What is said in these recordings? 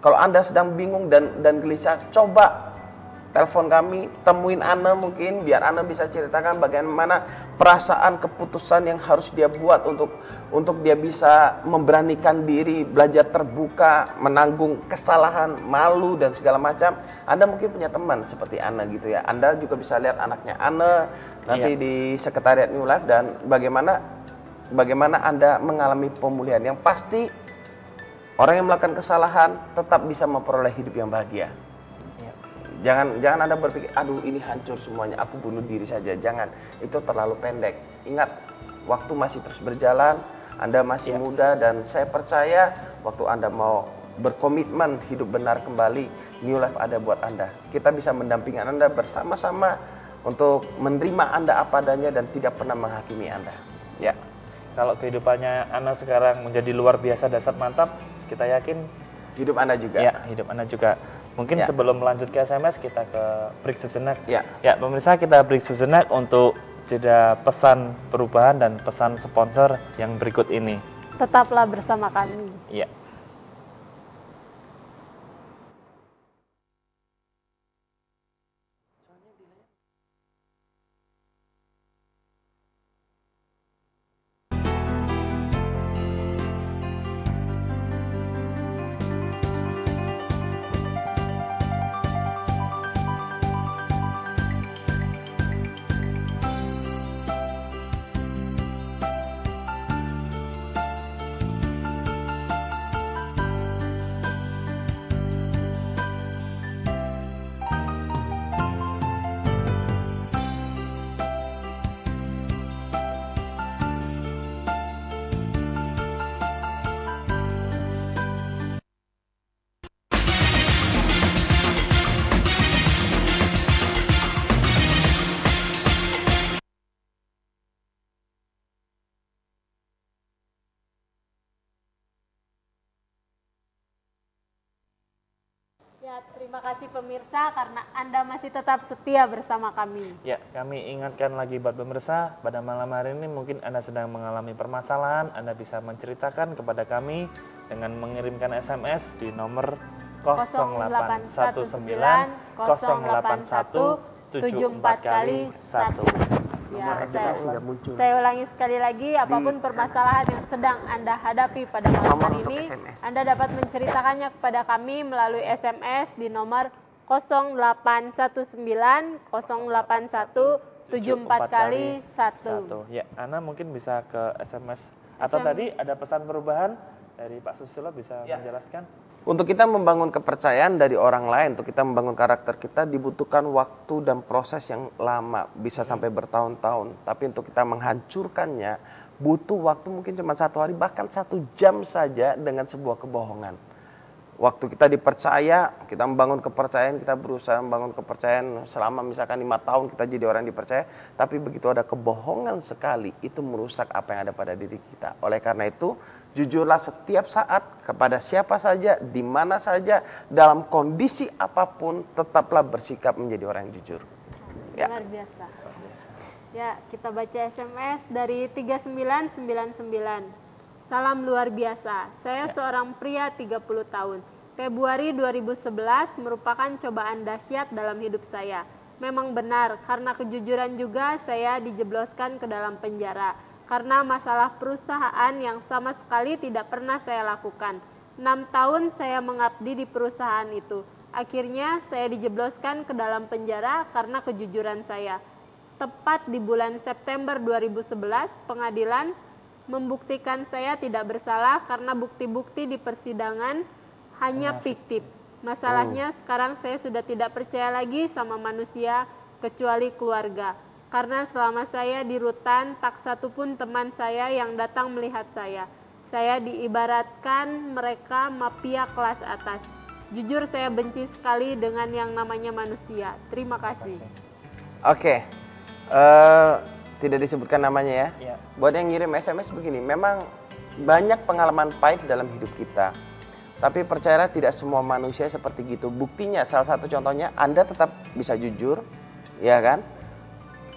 Kalau Anda sedang bingung dan gelisah, coba telepon kami, temuin Ana mungkin, biar Ana bisa ceritakan bagaimana perasaan keputusan yang harus dia buat untuk dia bisa memberanikan diri, belajar terbuka, menanggung kesalahan, malu dan segala macam. Anda mungkin punya teman seperti Ana gitu ya. Anda juga bisa lihat anaknya Ana nanti di Sekretariat New Life dan bagaimana Anda mengalami pemulihan. Yang pasti orang yang melakukan kesalahan tetap bisa memperoleh hidup yang bahagia. Jangan Anda berpikir, aduh ini hancur semuanya, aku bunuh diri saja. Jangan, itu terlalu pendek. Ingat, waktu masih terus berjalan, Anda masih muda, dan saya percaya waktu Anda mau berkomitmen hidup benar kembali, New Life ada buat Anda. Kita bisa mendampingi Anda bersama-sama untuk menerima Anda apa adanya dan tidak pernah menghakimi Anda. Ya. Kalau kehidupannya Ana sekarang menjadi luar biasa, dahsyat, mantap, kita yakin hidup Anda juga. Ya, hidup Anda juga. Mungkin sebelum melanjut ke SMS, kita ke break sejenak. Ya, pemirsa, kita break sejenak untuk jeda pesan perubahan dan pesan sponsor yang berikut ini. Tetaplah bersama kami. Ya. Ya, terima kasih pemirsa karena Anda masih tetap setia bersama kami. Ya, kami ingatkan lagi buat pemirsa, pada malam hari ini mungkin Anda sedang mengalami permasalahan, Anda bisa menceritakan kepada kami dengan mengirimkan SMS di nomor 0819 081 74 kali 1. Ya, saya ulangi sekali lagi, apapun permasalahan yang sedang Anda hadapi pada malam hari ini, Anda dapat menceritakannya kepada kami melalui SMS di nomor 0819 081 74 kali 1. Ya, Ana mungkin bisa ke SMS atau tadi ada pesan perubahan dari Pak Susilo, bisa menjelaskan? Untuk kita membangun kepercayaan dari orang lain, untuk kita membangun karakter kita dibutuhkan waktu dan proses yang lama, bisa sampai bertahun-tahun. Tapi untuk kita menghancurkannya butuh waktu mungkin cuma 1 hari, bahkan 1 jam saja dengan sebuah kebohongan. Waktu kita dipercaya, kita membangun kepercayaan, kita berusaha membangun kepercayaan selama misalkan 5 tahun kita jadi orang yang dipercaya. Tapi begitu ada kebohongan sekali, itu merusak apa yang ada pada diri kita. Oleh karena itu, jujurlah setiap saat kepada siapa saja, di mana saja, dalam kondisi apapun, tetaplah bersikap menjadi orang yang jujur. Ya. Luar biasa. Ya, kita baca SMS dari 3999. Salam luar biasa. Saya seorang pria 30 tahun. Februari 2011 merupakan cobaan dahsyat dalam hidup saya. Memang benar, karena kejujuran juga saya dijebloskan ke dalam penjara. Karena masalah perusahaan yang sama sekali tidak pernah saya lakukan. 6 tahun saya mengabdi di perusahaan itu. Akhirnya saya dijebloskan ke dalam penjara karena kejujuran saya. Tepat di bulan September 2011, pengadilan membuktikan saya tidak bersalah karena bukti-bukti di persidangan hanya fiktif. Masalahnya sekarang saya sudah tidak percaya lagi sama manusia kecuali keluarga. Karena selama saya di rutan, tak satu pun teman saya yang datang melihat saya. Saya diibaratkan mereka mafia kelas atas. Jujur saya benci sekali dengan yang namanya manusia. Terima kasih. Oke, tidak disebutkan namanya ya. Buat yang ngirim SMS begini, memang banyak pengalaman pahit dalam hidup kita. Tapi percayalah tidak semua manusia seperti gitu. Buktinya salah satu contohnya, Anda tetap bisa jujur, ya kan?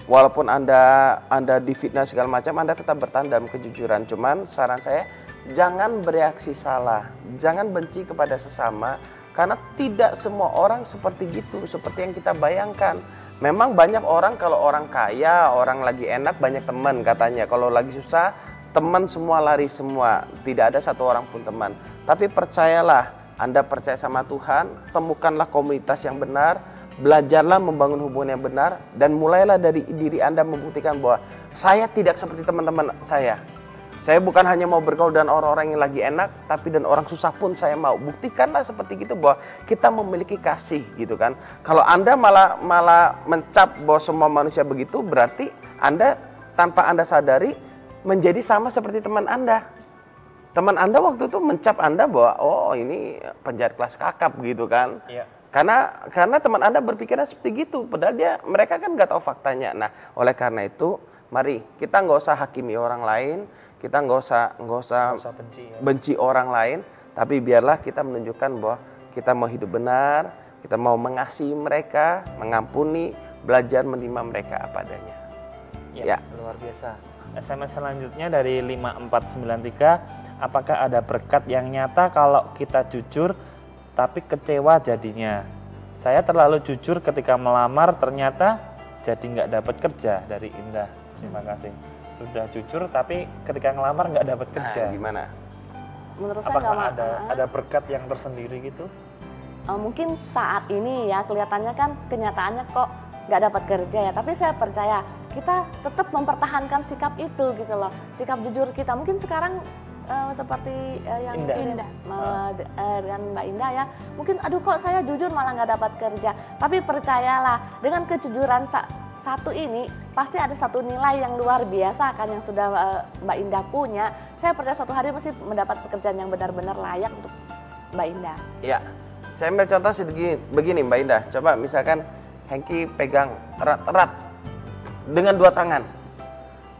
Walaupun Anda difitnah segala macam, Anda tetap bertahan dalam kejujuran. Cuman saran saya, jangan bereaksi salah, jangan benci kepada sesama, karena tidak semua orang seperti gitu, seperti yang kita bayangkan. Memang banyak orang, kalau orang kaya, orang lagi enak banyak teman katanya. Kalau lagi susah, teman semua lari semua, tidak ada satu orang pun teman. Tapi percayalah, Anda percaya sama Tuhan, temukanlah komunitas yang benar, belajarlah membangun hubungan yang benar, dan mulailah dari diri Anda membuktikan bahwa saya tidak seperti teman-teman saya. Saya bukan hanya mau bergaul dengan orang-orang yang lagi enak, tapi dan orang susah pun saya mau. Buktikanlah seperti gitu bahwa kita memiliki kasih gitu kan. Kalau Anda malah mencap bahwa semua manusia begitu, berarti Anda tanpa Anda sadari menjadi sama seperti teman Anda. Teman Anda waktu itu mencap Anda bahwa oh ini penjahat kelas kakap gitu kan. Iya. Karena teman Anda berpikirnya seperti gitu, padahal mereka kan nggak tahu faktanya. Nah, oleh karena itu, mari kita nggak usah hakimi orang lain, kita nggak usah benci orang lain, tapi biarlah kita menunjukkan bahwa kita mau hidup benar, kita mau mengasihi mereka, mengampuni, belajar menerima mereka apa adanya. Ya, luar biasa. SMS selanjutnya dari 5493, apakah ada berkat yang nyata kalau kita jujur tapi kecewa jadinya? Saya terlalu jujur ketika melamar, ternyata jadi nggak dapat kerja. Dari Indah. Terima kasih. Sudah jujur tapi ketika ngelamar nggak dapat kerja. Nah, gimana? Menurut saya Apakah nggak ada berkat yang tersendiri gitu? mungkin saat ini ya kelihatannya kan kenyataannya kok nggak dapat kerja ya, tapi saya percaya kita tetap mempertahankan sikap itu gitu loh, sikap jujur kita. Mungkin sekarang seperti yang Indah. dengan Mbak Indah ya, mungkin aduh kok saya jujur malah nggak dapat kerja, tapi percayalah dengan kejujuran satu ini pasti ada satu nilai yang luar biasa kan yang sudah Mbak Indah punya. Saya percaya suatu hari pasti mendapat pekerjaan yang benar-benar layak untuk Mbak Indah. Ya, saya ambil contoh begini Mbak Indah. Coba misalkan Hengki pegang erat-erat dengan 2 tangan.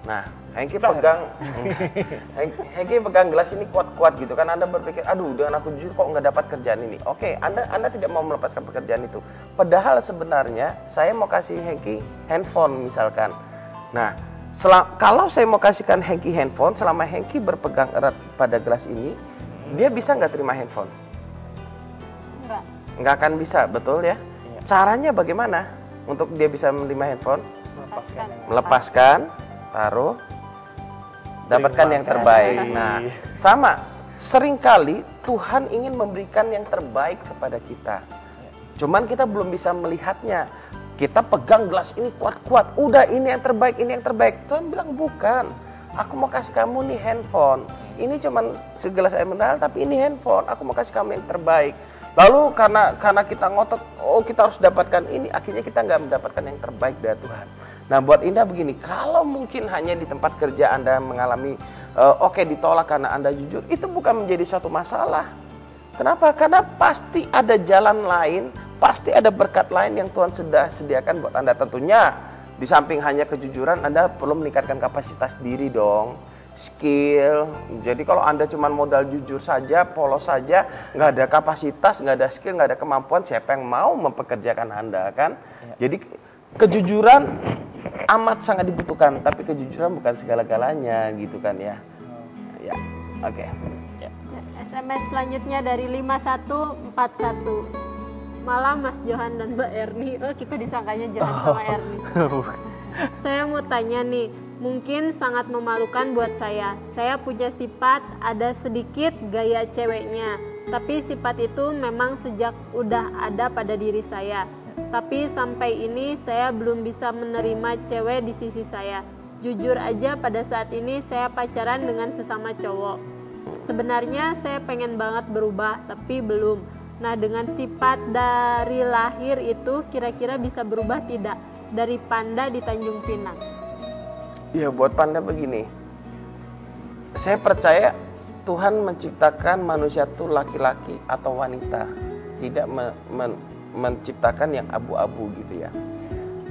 Nah, Hengki pegang gelas ini kuat-kuat gitu kan. Anda berpikir, aduh dengan aku jujur kok nggak dapat kerjaan ini. Oke, Anda tidak mau melepaskan pekerjaan itu. Padahal sebenarnya saya mau kasih Hengki handphone misalkan. Nah, kalau saya mau kasihkan Hengki handphone, selama Hengki berpegang erat pada gelas ini, dia bisa nggak terima handphone? Nggak akan bisa, betul ya? Caranya bagaimana untuk dia bisa menerima handphone? Melepaskan, taruh, dapatkan yang terbaik. Nah, sama. Seringkali Tuhan ingin memberikan yang terbaik kepada kita. Cuman kita belum bisa melihatnya. Kita pegang gelas ini kuat-kuat. Udah ini yang terbaik, ini yang terbaik. Tuhan bilang bukan. Aku mau kasih kamu nih handphone. Ini cuman segelas air mineral tapi ini handphone. Aku mau kasih kamu yang terbaik. Lalu karena kita ngotot, oh kita harus dapatkan ini, akhirnya kita nggak mendapatkan yang terbaik dari Tuhan. Nah buat Indah begini, kalau mungkin hanya di tempat kerja Anda mengalami ditolak karena Anda jujur, itu bukan menjadi suatu masalah. Kenapa? Karena pasti ada jalan lain, pasti ada berkat lain yang Tuhan sudah sediakan buat Anda. Tentunya di samping hanya kejujuran, Anda perlu meningkatkan kapasitas diri dong. Skill. Jadi kalau Anda cuma modal jujur saja, polos saja, nggak ada kapasitas, nggak ada skill, nggak ada kemampuan, siapa yang mau mempekerjakan Anda kan? Jadi kejujuran amat sangat dibutuhkan, tapi kejujuran bukan segala-galanya gitu kan ya. Ya, oke. Ya. SMS selanjutnya dari 5141. Malam Mas Johan dan Mbak Erni. Oh, kita disangkanya Johan sama Erni. Saya mau tanya nih, mungkin sangat memalukan buat saya. Saya punya sifat ada sedikit gaya ceweknya, tapi sifat itu memang sejak udah ada pada diri saya. Tapi sampai ini saya belum bisa menerima cewek di sisi saya. Jujur aja pada saat ini saya pacaran dengan sesama cowok. Sebenarnya saya pengen banget berubah, tapi belum. Nah, dengan sifat dari lahir itu kira-kira bisa berubah tidak? Dari Panda di Tanjung Pinang. Ya buat Panda begini, saya percaya Tuhan menciptakan manusia itu laki-laki atau wanita, tidak menciptakan yang abu-abu gitu ya.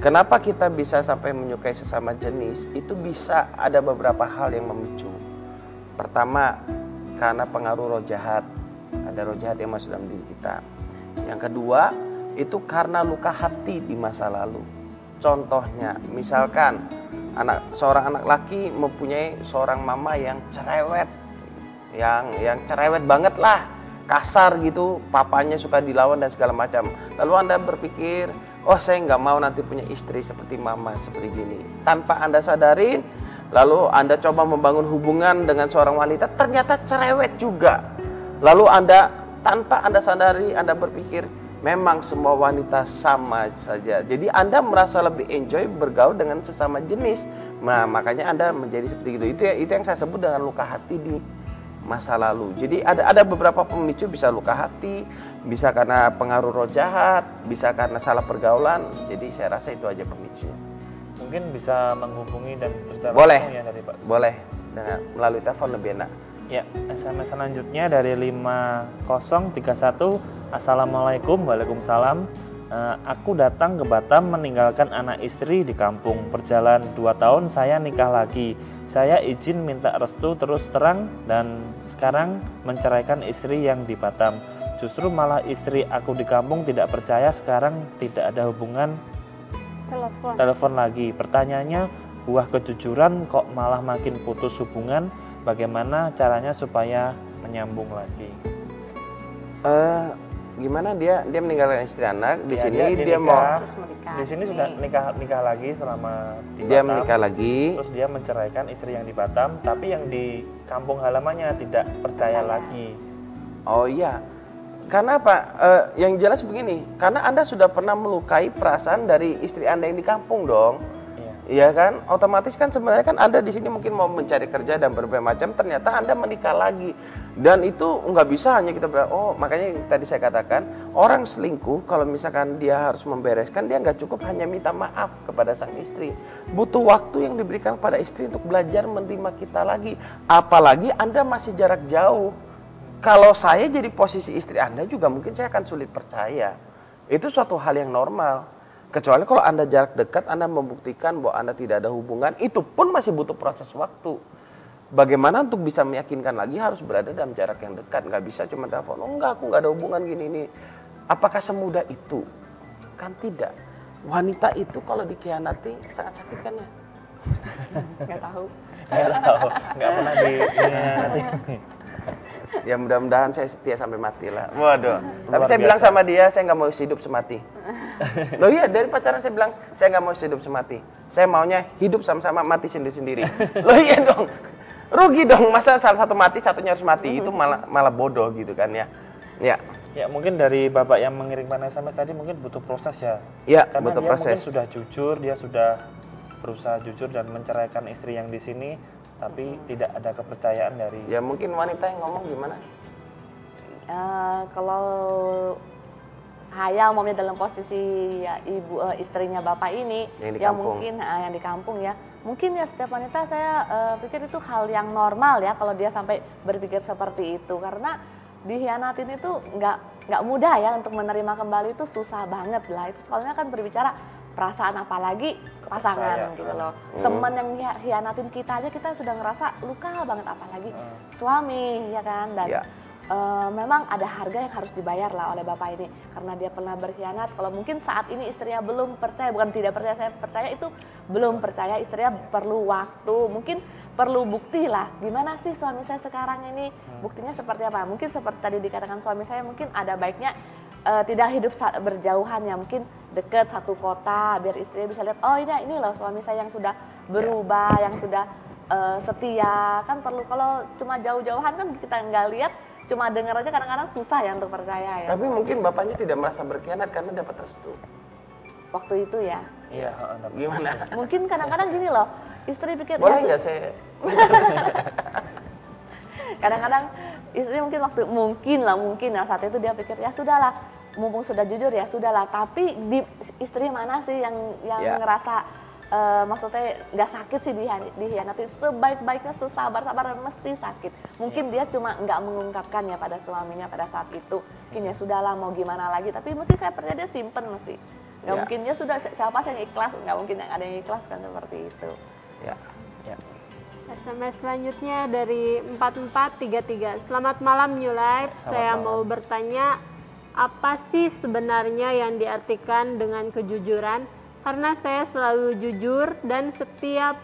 Kenapa kita bisa sampai menyukai sesama jenis? Itu bisa ada beberapa hal yang memicu. Pertama, karena pengaruh roh jahat, ada roh jahat yang masuk dalam diri kita. Yang kedua, itu karena luka hati di masa lalu. Contohnya, misalkan seorang anak laki mempunyai seorang mama yang cerewet, yang cerewet banget lah, kasar gitu, papanya suka dilawan dan segala macam. Lalu Anda berpikir, oh saya nggak mau nanti punya istri seperti mama, seperti gini. Tanpa Anda sadarin, lalu Anda coba membangun hubungan dengan seorang wanita, ternyata cerewet juga. Lalu Anda, tanpa Anda sadari, Anda berpikir, memang semua wanita sama saja. Jadi Anda merasa lebih enjoy bergaul dengan sesama jenis. Nah, makanya Anda menjadi seperti itu. Itu yang saya sebut dengan luka hati di masa lalu. Jadi ada beberapa pemicu, bisa luka hati, bisa karena pengaruh roh jahat, bisa karena salah pergaulan. Jadi saya rasa itu aja pemicunya. Mungkin bisa menghubungi dan cerita Boleh. langsung ya dari Pak. Boleh dengan melalui telepon lebih enak. Ya, SMS selanjutnya dari 5031. Assalamualaikum. Waalaikumsalam. Aku datang ke Batam meninggalkan anak istri di kampung. Berjalan 2 tahun saya nikah lagi. Saya izin minta restu terus terang dan sekarang menceraikan istri yang di Batam. Justru malah istri aku di kampung tidak percaya, sekarang tidak ada hubungan telepon lagi. Pertanyaannya, buah kejujuran kok malah makin putus hubungan. Bagaimana caranya supaya menyambung lagi? Gimana dia meninggalkan istri anak di Ya, sini nikah. dia mau Di sini sudah nikah lagi selama di dia Batam. menikah lagi. Terus dia menceraikan istri yang di Batam, tapi yang di kampung halamannya tidak percaya lagi. Oh iya. Karena apa? Yang jelas begini, karena Anda sudah pernah melukai perasaan dari istri Anda yang di kampung dong. Iya kan? Otomatis kan sebenarnya kan Anda di sini mungkin mau mencari kerja dan berbagai macam, ternyata Anda menikah lagi. Dan itu nggak bisa hanya kita makanya tadi saya katakan, orang selingkuh kalau misalkan dia harus membereskan, dia nggak cukup hanya minta maaf kepada sang istri. Butuh waktu yang diberikan pada istri untuk belajar menerima kita lagi. Apalagi Anda masih jarak jauh. Kalau saya jadi posisi istri Anda juga mungkin saya akan sulit percaya. Itu suatu hal yang normal. Kecuali kalau Anda jarak dekat, Anda membuktikan bahwa Anda tidak ada hubungan, itu pun masih butuh proses waktu. Bagaimana untuk bisa meyakinkan lagi harus berada dalam jarak yang dekat. Nggak bisa cuma telepon, oh enggak, aku nggak ada hubungan gini. Apakah semudah itu? Kan tidak. Wanita itu kalau dikhianati sangat sakit kan ya? Nggak tahu. Nggak pernah dikhianati. Ya mudah-mudahan saya setia sampai mati lah. Waduh. Tapi Luar saya biasa. bilang sama dia, saya nggak mau hidup semati. Loh iya, dari pacaran saya bilang, saya nggak mau hidup semati. Saya maunya hidup sama-sama, mati sendiri-sendiri. Loh iya dong. Rugi dong, masa salah satu mati, satunya harus mati. Itu malah bodoh gitu kan ya. Ya. Ya mungkin dari Bapak yang mengirimkan SMS tadi mungkin butuh proses ya. Ya, Karena butuh dia proses. mungkin sudah jujur, dia sudah berusaha jujur dan menceraikan istri yang di sini, tapi tidak ada kepercayaan dari. Ya mungkin wanita yang ngomong gimana? Kalau saya umpamanya dalam posisi ya ibu istrinya bapak ini Yang di ya kampung. mungkin yang di kampung ya mungkin ya setiap wanita saya pikir itu hal yang normal ya kalau dia sampai berpikir seperti itu karena dihianatin itu nggak mudah ya untuk menerima kembali itu susah banget lah itu soalnya kan berbicara perasaan apalagi pasangan gitu loh teman yang hianatin kita aja kita sudah ngerasa luka banget apalagi suami ya kan dan Ya. memang ada harga yang harus dibayar lah oleh bapak ini karena dia pernah berkhianat. Kalau mungkin saat ini istrinya belum percaya, bukan tidak percaya, saya percaya itu belum percaya, istrinya perlu waktu, mungkin perlu bukti lah. Gimana sih suami saya sekarang ini, buktinya seperti apa? Mungkin seperti tadi dikatakan suami saya mungkin ada baiknya tidak hidup berjauhan ya, mungkin dekat satu kota biar istrinya bisa lihat, oh ini loh suami saya yang sudah berubah, yang sudah setia. Kan perlu kalau cuma jauh-jauhan kan kita nggak lihat. Cuma dengar aja kadang-kadang susah ya untuk percaya ya. Tapi mungkin bapaknya tidak merasa berkhianat karena dapat restu. Waktu itu ya. Iya, Gimana? Mungkin kadang-kadang gini loh, istri pikir Boleh ya, nggak saya? kadang-kadang istri mungkin ya saat itu dia pikir ya sudahlah, mumpung sudah jujur ya sudahlah. Tapi di istri mana sih yang Ya. ngerasa maksudnya nggak sakit sih dihianati sebaik-baiknya sabar-sabar mesti sakit. Mungkin dia cuma nggak mengungkapkan ya pada suaminya pada saat itu. Mungkin ya sudahlah mau gimana lagi. Tapi mesti saya percaya dia simpen mesti. Nggak Ya. mungkin dia sudah siapa sih yang ikhlas? Nggak mungkin yang ada yang ikhlas kan seperti itu. Ya. SMS selanjutnya dari 4433. Selamat malam New Life. Selamat Saya malam. mau bertanya, apa sih sebenarnya yang diartikan dengan kejujuran? Karena saya selalu jujur dan setia